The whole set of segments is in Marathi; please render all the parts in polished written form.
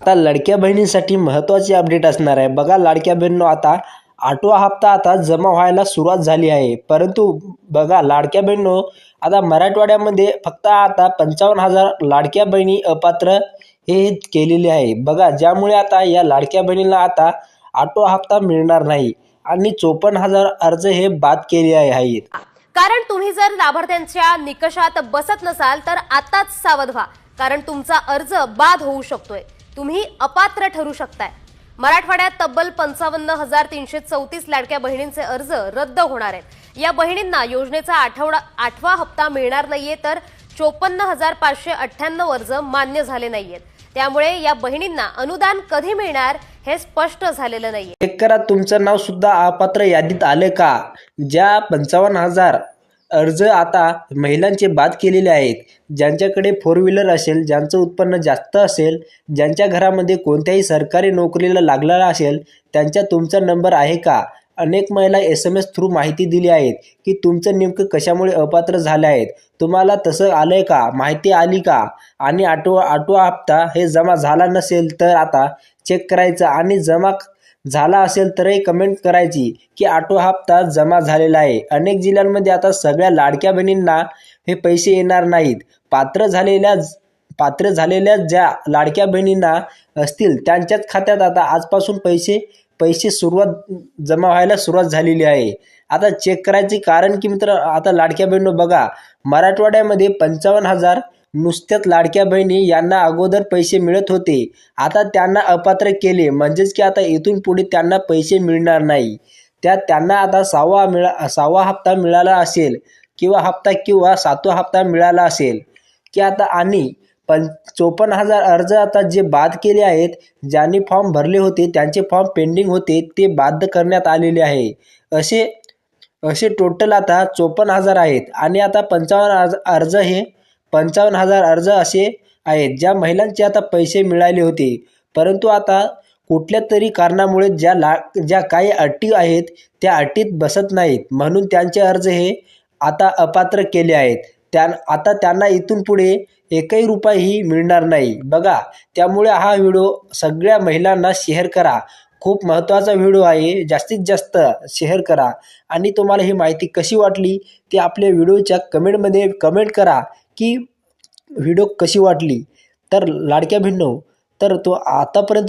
आता लाडक्या बहिणींसाठी महत्त्वाची अपडेट असणार आहे. बघा लाडक्या बहिणींनो, आता 8वा हप्ता आता जमा व्हायला सुरुवात झाली आहे. परंतु बघा लाडक्या बहिणींनो, आता मराठवाड्यामध्ये फक्त आता 55,000 लाडक्या बहिणी अपात्र हे केलेले आहे. बघा ज्यामुळे आता या लाडक्या बहिणीला आता 8वा हप्ता मिळणार नाही आणि 54,000 अर्ज हे बाद केले आहेत. कारण तुम्ही जर लाभार्थ्यांच्या निकषात बसत नसाल तर आताच सावध व्हा, कारण तुमचा अर्ज बाद होऊ शकतोय. तुम्ही अपात्र ठरू शकताय. मराठवाड्यात तब्बल 55,334 लाडक्या बहिणींचे अर्ज रद्द होणार आहेत. या बहिणींना योजनेचा 8वा हप्ता मिळणार नाहीये, तर 54,598 अर्ज मान्य झाले नाहीयेत. त्यामुळे या बहिणींना अनुदान कधी मिळणार हे स्पष्ट झालेलं नाहीये. चेक करा तुमचं नाव सुद्धा अपात्र यादीत आलं का. ज्या 55,000 अर्ज आता महिलांचे बाद केलेले आहेत, ज्यांच्याकडे 4 व्हीलर असेल, ज्यांचं उत्पन्न जास्त असेल, ज्यांच्या घरामध्ये कोणत्याही सरकारी नोकरीला लागलेला असेल, त्यांचा तुमचा नंबर आहे का. अनेक महिला SMS थ्रू माहिती दिली आहेत की तुमचं नेमकं कशामुळे अपात्र झाले आहेत. तुम्हाला तसं आलंय का, माहिती आली का. आणि 8वा हप्ता हे जमा झाला नसेल तर आता चेक करायचं आणि जमा झाला असेल तरही कमेंट करायची की 8वा हप्ता जमा झालेला आहे. अनेक जिल्ह्यांमध्ये आता सगळ्या लाडक्या बहिणींना हे पैसे येणार नाहीत. पात्र झालेल्या ज्या लाडक्या बहिणींना असतील त्यांच्याच खात्यात आता आजपासून पैसे जमा व्हायला सुरुवात झालेली आहे. आता चेक करायचे कारण की मित्र, आता लाडक्या बहिणी बघा मराठवाड्यामध्ये 55,000 नुसत्याच लाडक्या बहिणी यांना अगोदर पैसे मिळत होते. आता त्यांना अपात्र केले, म्हणजेच की आता इथून पुढे त्यांना पैसे मिळणार नाही. त्यांना आता 6वा हप्ता मिळाला असेल किंवा 7वा हप्ता मिळाला असेल की आता. आणि 54,000 अर्ज आता जे बाद केले आहेत, ज्यांनी फॉर्म भरले होते त्यांचे फॉर्म पेंडिंग होते ते बाद करण्यात आलेले आहे. असे टोटल आता 54,000 आहेत. आणि आता 55,000 अर्ज असे आहेत ज्या महिलांचे आता पैसे मिळाले होते, परंतु आता कुठल्या तरी कारणामुळे ज्या काही अटी आहेत त्या अटीत बसत नाहीत, म्हणून त्यांचे अर्ज हे आता अपात्र केले आहेत. आता त्यांना इथून पुढे एकही रुपयाही मिळणार नाही. बघा त्यामुळे हा व्हिडिओ सगळ्या महिलांना शेअर करा. खूप महत्त्वाचा व्हिडिओ आहे, जास्तीत जास्त शेअर करा. आणि तुम्हाला ही माहिती कशी वाटली ते आपल्या व्हिडिओच्या कमेंटमध्ये कमेंट करा की व्हिडिओ कशी वाटली. तर लाडक्या बहिणींनो, तर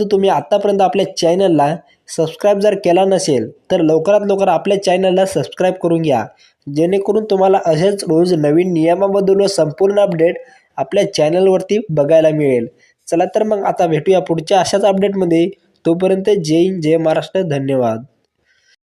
तुम्ही आतापर्यंत आपल्या चॅनलला सबस्क्राईब जर केला नसेल तर लवकरात लवकर आपल्या चॅनलला सबस्क्राईब करून घ्या, जेणेकरून तुम्हाला असेच रोज नवीन नियमाबद्दल संपूर्ण अपडेट आपल्या चॅनलवरती बघायला मिळेल. चला तर मग आता भेटूया पुढच्या अशाच अपडेटमध्ये. तोपर्यंत जय हिंद, जय महाराष्ट्र, धन्यवाद.